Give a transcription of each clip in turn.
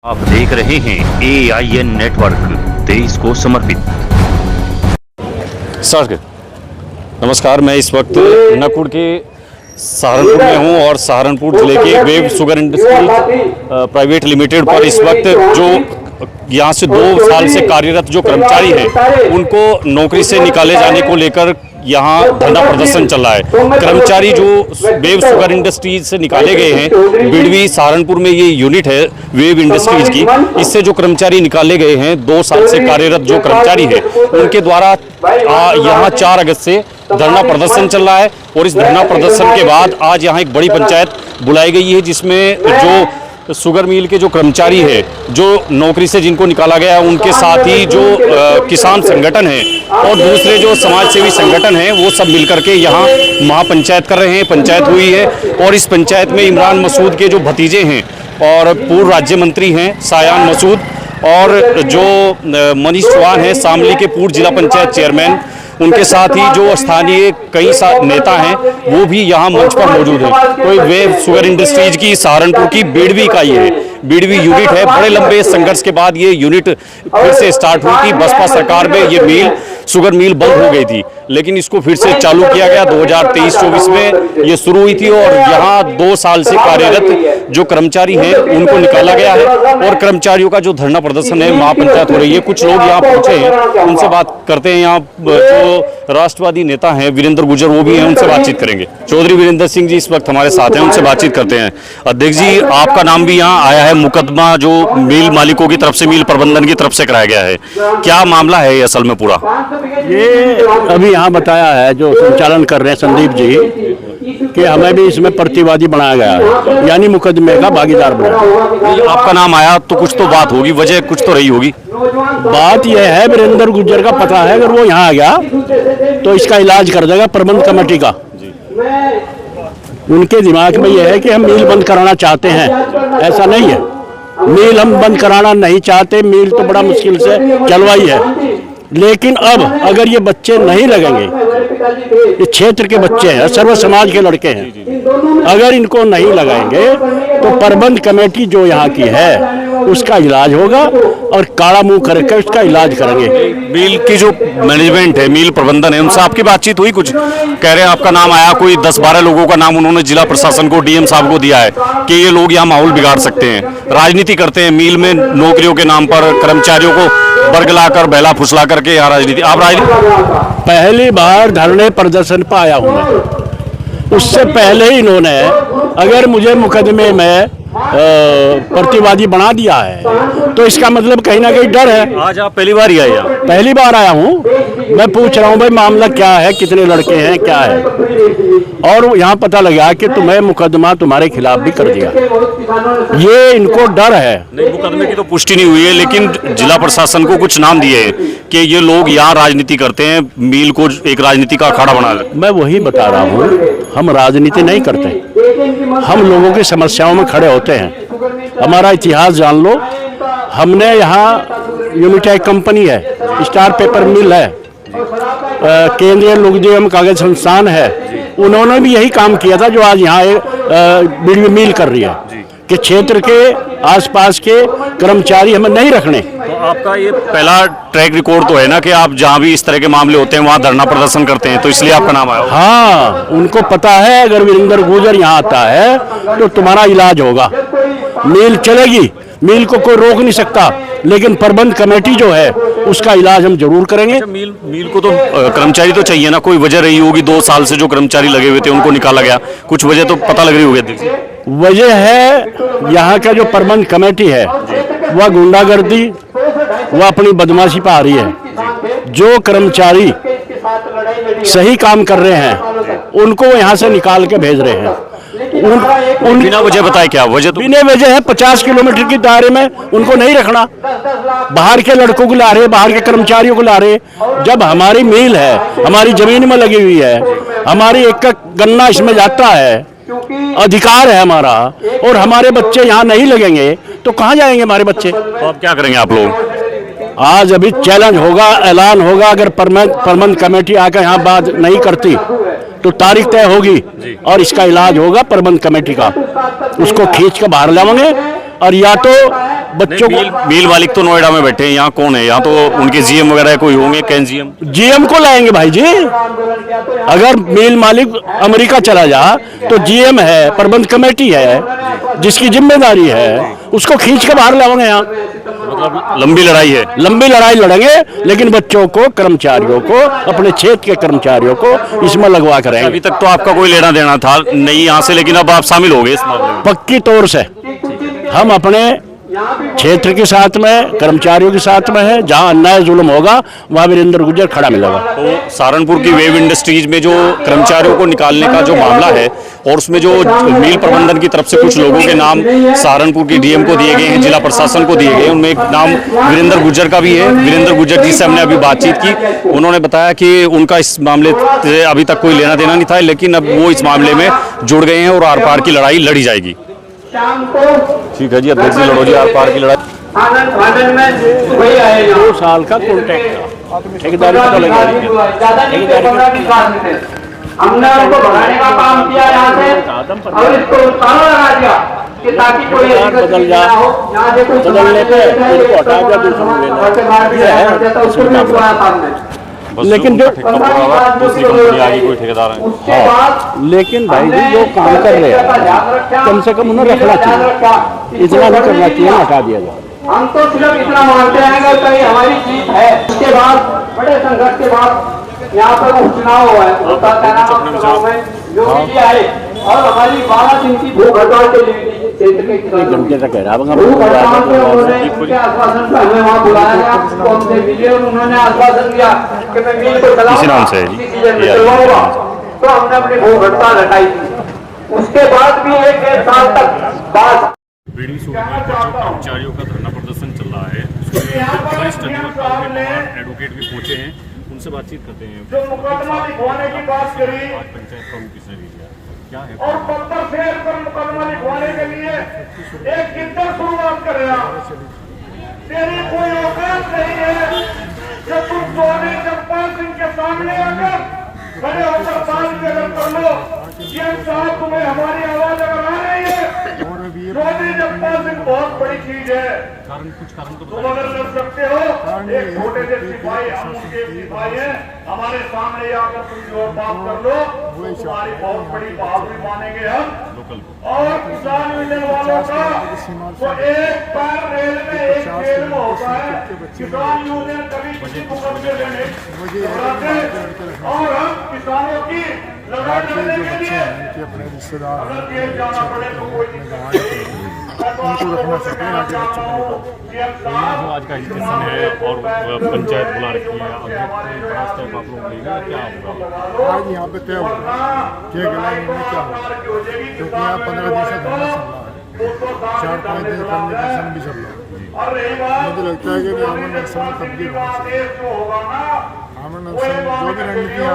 आप देख रहे हैं AIN नेटवर्क, देश को समर्पित। सर नमस्कार, मैं इस वक्त नकुड़ के सहारनपुर में हूं और सहारनपुर जिले के wave sugar industry private limited पर इस वक्त जो यहां से 2 साल से कार्यरत जो कर्मचारी हैं उनको नौकरी से निकाले जाने को लेकर यहाँ धरना प्रदर्शन चल रहा है। कर्मचारी जो वेव शुगर इंडस्ट्रीज से निकाले गए हैं, बिड़वी सहारनपुर में ये यूनिट है वेव इंडस्ट्रीज की, इससे जो कर्मचारी निकाले गए हैं 2 साल से कार्यरत जो कर्मचारी है उनके द्वारा यहाँ 4 अगस्त से धरना प्रदर्शन चल रहा है। और इस धरना प्रदर्शन के बाद आज यहाँ एक बड़ी पंचायत बुलाई गई है जिसमें जो शुगर मिल के जो कर्मचारी है, जो नौकरी से जिनको निकाला गया है, उनके साथ ही जो किसान संगठन है और दूसरे जो समाज सेवी संगठन है वो सब मिलकर के यहाँ महापंचायत कर रहे हैं। पंचायत हुई है और इस पंचायत में इमरान मसूद के जो भतीजे हैं और पूर्व राज्य मंत्री हैं शायान मसूद और जो मनीष चौहान है शामली के पूर्व जिला पंचायत चेयरमैन, उनके साथ ही जो स्थानीय कई नेता हैं वो भी यहाँ मंच पर मौजूद हैं। तो वेव शुगर इंडस्ट्रीज की सहारनपुर की बिड़वी का ये बिड़वी यूनिट है। बड़े लंबे संघर्ष के बाद ये यूनिट फिर से स्टार्ट हुई थी। बसपा सरकार में ये मिल शुगर मिल बंद हो गई थी, लेकिन इसको फिर से चालू किया गया 2023-24 में ये शुरू हुई थी और यहाँ 2 साल से कार्यरत जो कर्मचारी हैं उनको निकाला गया है। और कर्मचारियों का जो धरना प्रदर्शन है, महापंचायत हो रही है। कुछ लोग यहाँ पहुंचे हैं, उनसे बात करते हैं। यहाँ जो राष्ट्रवादी नेता हैं वीरेंद्र गुर्जर वो भी हैं, उनसे बातचीत करेंगे। चौधरी वीरेंद्र सिंह जी इस वक्त हमारे साथ हैं, उनसे बातचीत करते हैं। अध्यक्ष जी, आपका नाम भी यहाँ आया है। मुकदमा जो मिल मालिकों की तरफ से, मिल प्रबंधन की तरफ से कराया गया है, क्या मामला है ये असल में पूरा? ये अभी यहाँ बताया है जो संचालन कर रहे हैं संदीप जी कि हमें भी इसमें प्रतिवादी बनाया गया है, यानी मुकदमे का भागीदार बनाया। आपका नाम आया तो कुछ तो बात होगी, वजह कुछ तो रही होगी। बात यह है वीरेंद्र गुर्जर का पता है, अगर वो यहाँ आ गया तो इसका इलाज कर देगा प्रबंध कमेटी का। उनके दिमाग में यह है कि हम मिल बंद कराना चाहते हैं, ऐसा नहीं है। मिल हम बंद कराना नहीं चाहते, मिल तो बड़ा मुश्किल से चलवाई है। लेकिन अब अगर ये बच्चे नहीं लगेंगे, ये क्षेत्र के बच्चे हैं, सर्व समाज के लड़के हैं, अगर इनको नहीं लगाएंगे तो प्रबंध कमेटी जो यहाँ की है उसका इलाज होगा और काला मुंह करके उसका इलाज करेंगे। मिल की जो मैनेजमेंट है, मिल प्रबंधन है, उनसे आपकी बातचीत हुई? कुछ कह रहे हैं, आपका नाम आया, कोई 10-12 लोगों का नाम उन्होंने जिला प्रशासन को, डीएम साहब को दिया है कि ये लोग यहाँ माहौल बिगाड़ सकते हैं, राजनीति करते हैं मिल में नौकरियों के नाम पर, कर्मचारियों को बरगला कर बहला फुसला करके यहाँ राजनीति। आप राजनीति पहली बार धरने प्रदर्शन पर आया हूँ मैं, उससे पहले ही इन्होंने अगर मुझे मुकदमे में प्रतिवादी बना दिया है तो इसका मतलब कहीं ना कहीं डर है। आज आप पहली बार ही आए? पहली बार आया हूँ। मैं पूछ रहा हूँ भाई मामला क्या है, कितने लड़के हैं, क्या है, और यहाँ पता लगा कि तुम्हें मुकदमा तुम्हारे खिलाफ भी कर दिया। ये इनको डर है। नहीं, मुकदमे की तो पुष्टि नहीं हुई है, लेकिन जिला प्रशासन को कुछ नाम दिए हैं कि ये लोग यहाँ राजनीति करते हैं, मिल को एक राजनीति का अखाड़ा बना लेते। मैं वही बता रहा हूँ, हम राजनीति नहीं करते, हम लोगों की समस्याओं में खड़े होते हैं। हमारा इतिहास जान लो, हमने यहाँ यूनिटेक कंपनी है, स्टार पेपर मिल है, केंद्रीय लुगदी कागज संस्थान है, उन्होंने भी यही काम किया था जो आज यहाँ बिड़वी मिल कर रही है कि क्षेत्र के आसपास के कर्मचारी हमें नहीं रखने। तो आपका ये पहला ट्रैक रिकॉर्ड तो है ना कि आप जहाँ भी इस तरह के मामले होते हैं वहाँ धरना प्रदर्शन करते हैं, तो इसलिए आपका नाम आया। हाँ, उनको पता है अगर वीरेंद्र गुर्जर यहाँ आता है तो तुम्हारा इलाज होगा, मिल चलेगी, मिल को कोई रोक नहीं सकता, लेकिन प्रबंध कमेटी जो है उसका इलाज हम जरूर करेंगे। अच्छा, मिल को तो कर्मचारी तो चाहिए ना, कोई वजह रही होगी। 2 साल से जो कर्मचारी लगे हुए थे उनको निकाला गया, कुछ वजह तो पता लग रही होगी। वजह है यहाँ का जो प्रबंध कमेटी है वह गुंडागर्दी, वह अपनी बदमाशी पर आ रही है। जो कर्मचारी सही काम कर रहे हैं उनको यहाँ से निकाल के भेज रहे हैं। बिना वजह बताए क्या वजह? तो बिना वजह है, 50 किलोमीटर के दायरे में उनको नहीं रखना, बाहर के लड़कों को ला रहे, बाहर के कर्मचारियों को ला रहे। जब हमारी मिल है, हमारी जमीन में लगी हुई है, हमारी एक गन्ना इसमें जाता है, अधिकार है हमारा, और हमारे बच्चे यहाँ नहीं लगेंगे तो कहाँ जाएंगे हमारे बच्चे? तो अब क्या करेंगे आप लोग? आज अभी चैलेंज होगा, ऐलान होगा। अगर प्रबंध कमेटी आकर यहाँ बात नहीं करती तो तारीख तय होगी और इसका इलाज होगा प्रबंध कमेटी का। उसको खींच कर बाहर लाएंगे और या तो बच्चों को मिल मालिक तो नोएडा में बैठे हैं, यहाँ कौन है? यहाँ तो उनके जीएम वगैरह कोई होंगे, कैन जीएम। जीएम को लाएंगे भाई जी। अगर मिल मालिक अमेरिका चला जा तो जीएम है, प्रबंध कमेटी है जिसकी जिम्मेदारी है, उसको खींच के बाहर लाओगे यहाँ। मतलब लंबी लड़ाई है। लंबी लड़ाई लड़ेंगे, लेकिन बच्चों को, कर्मचारियों को, अपने क्षेत्र के कर्मचारियों को इसमें लगवा कर अभी तक तो आपका कोई लेना देना था नहीं यहाँ से, लेकिन अब आप शामिल हो गए इस मामले में। पक्की तौर से हम अपने क्षेत्र के साथ में, कर्मचारियों के साथ में है। जहां अन्याय जुल्म होगा वहां वीरेंद्र गुर्जर खड़ा मिलेगा। तो सहारनपुर की वेव इंडस्ट्रीज में जो कर्मचारियों को निकालने का जो मामला है, और उसमें जो मिल प्रबंधन की तरफ से कुछ लोगों के नाम सहारनपुर की डीएम को दिए गए हैं, जिला प्रशासन को दिए गए हैं, उनमें एक नाम वीरेंद्र गुर्जर का भी है। वीरेंद्र गुर्जर जी से हमने अभी बातचीत की, उन्होंने बताया कि उनका इस मामले से अभी तक कोई लेना देना नहीं था, लेकिन अब वो इस मामले में जुड़ गए हैं और आर पार की लड़ाई लड़ी जाएगी। ठीक है जी, अध्यक्ष जी, लड़ो जी आर पार की लड़ाई। 2 साल का कॉन्ट्रैक्ट था, ठेकेदारी का लगा हमने उनको भगाने का काम किया यहाँ से और इसको ताला लगा दिया कि ताकि कोई बदल जा, बदलने पे उसको हटा दिया, दूसरा लेकिन जो दूसरी कंपनी आ गई, कोई ठेकेदार है। हाँ, लेकिन भाई जी जो काम कर रहे हैं कम से कम उन्हें रखना चाहिए, इतना भी करना चाहिए, हटा दिया जाए। हम तो सिर्फ इतना मानते हैं कि कहीं हमारी जीत है। उसके बाद बड़े संघर्ष के बाद यहाँ पर उपचुनाव हुआ है, होता चुनाव में जो भी आए और हमारी 12 दिन की भूख हड़ताल चली हुई थी क्षेत्र के किसानों की। भूख हड़ताल में उन्होंने उनके आश्वासन पर हमें वहाँ बुलाया गया, तो हमसे मिले और उन्होंने आश्वासन दिया कि मैं मिल को चलाऊंगा, सीजन में चलवाऊंगा। तो हमने अपनी भूख हड़ताल हटाई थी। उसके बाद भी 1-1.5 साल तक बाद बीड़ी सूट में जो कर्मचारियों का धरना प्रदर्शन चल रहा है, उसमें वरिष्ठ एडवोकेट भी पहुंचे हैं, उनसे बातचीत करते हैं। जो मुकदमा लिखवाने की बात करी पंचायत प्रमुख किसने ली क्या है, और 70 शेर पर मुकदमा लिखवाने के लिए एक कितना शुरुआत कर रहा, तेरी कोई औकात नहीं है कि तुम सोनी जगपाल सिंह के सामने आकर खड़े होकर बात कर लो। ये साहब तुम्हें हमारी आवाज अगर आ रही है, सोनी जगपाल सिंह बहुत बड़ी चीज है, तुम अगर कर सकते हो। एक छोटे से सिपाही, हम उनके सिपाही हैं, हमारे सामने आकर तुम जो बात कर लो, तो तुम्हारी बहुत बड़ी बहादुरी मानेंगे हम। और किसान यूनियन वालों का तो एक बार रेल में एक खेल में होता है, किसान यूनियन कभी किसी मुकदमे से नहीं घबराते और हम किसानों की लड़ाई लड़ने के लिए अपने रिश्तेदार अगर जेल जाना पड़े तो कोई दिक्कत नहीं। उनको रखना सकते हैं आगे बच्चों जो आज का स्टेशन है और पंचायत बुला रखी है, बड़ा स्टेप आप लोग लेंगे, क्या होगा आज यहाँ पे तय होगा कि अगला निर्णय क्या होगा, क्योंकि यहाँ 15 दिन से धरना चल रहा है, 4-5 दिन कम्युनिकेशन भी चल रहा है। मुझे लगता है कि आमन अनशन में तब्दील होना चाहिए। आमन अनशन जो भी रणनीतियाँ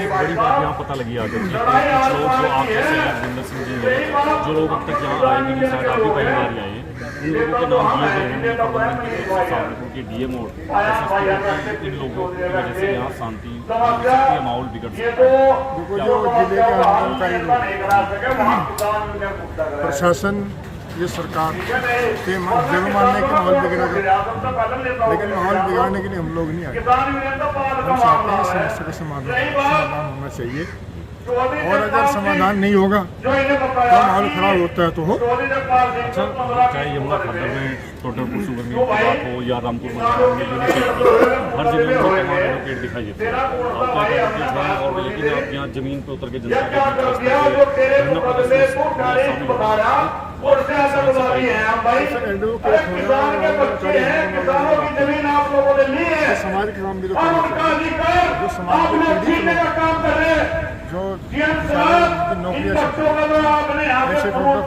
बड़ी बात यहाँ पता लगी आगे कुछ लोग जो आप जैसे रविंदर सिंह जी हैं, जो लोग अब तक यहाँ आए भी नहीं, शायद आप भी पहली बार आए हैं, इन लोगों के नाम दिए गए हैं प्रबंधन की तरफ से, सहारनपुर के डीएम और इन लोगों की वजह से यहाँ शांति बिगड़ सकती है, माहौल बिगड़ सकता है। देखो जो जिले के आंदोलनकारी प्रशासन, ये सरकार के जरूर मानने के माहौल बिगड़ेगा, लेकिन माहौल बिगाड़ने के लिए हम लोग नहीं आए। हम चाहते हैं समस्या का समाधान होना चाहिए, और अगर समाधान नहीं होगा तो माहौल खराब होता है तो हो। अच्छा, चाहे यमुना खंडर में टोटलपुर शुगर मिल की बात हो या रामपुर में हर जगह में तमाम एडवोकेट दिखाई देते हैं, आप क्या एडवोकेट हैं, और लेकिन आप यहाँ जमीन पर उतर के जनता के धरना प्रदर्शन समाज के काम भी तो जो समाज जो नौकरियाँ ऐसे भगवान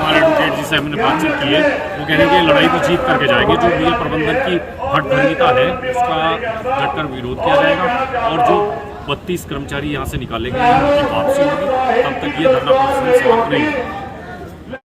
एडवोकेट जी से हमने बातचीत की है, वो कह रहे हैं कि लड़ाई तो जीत करके जाएंगे, जो मिल प्रबंधन की हठधर्मिता है उसका डटकर विरोध किया जाएगा, और जो 32 कर्मचारी यहाँ से निकाले गए हैं उनकी वापसी होगी, तब तक ये धरना प्रदर्शन समाप्त नहीं होगा।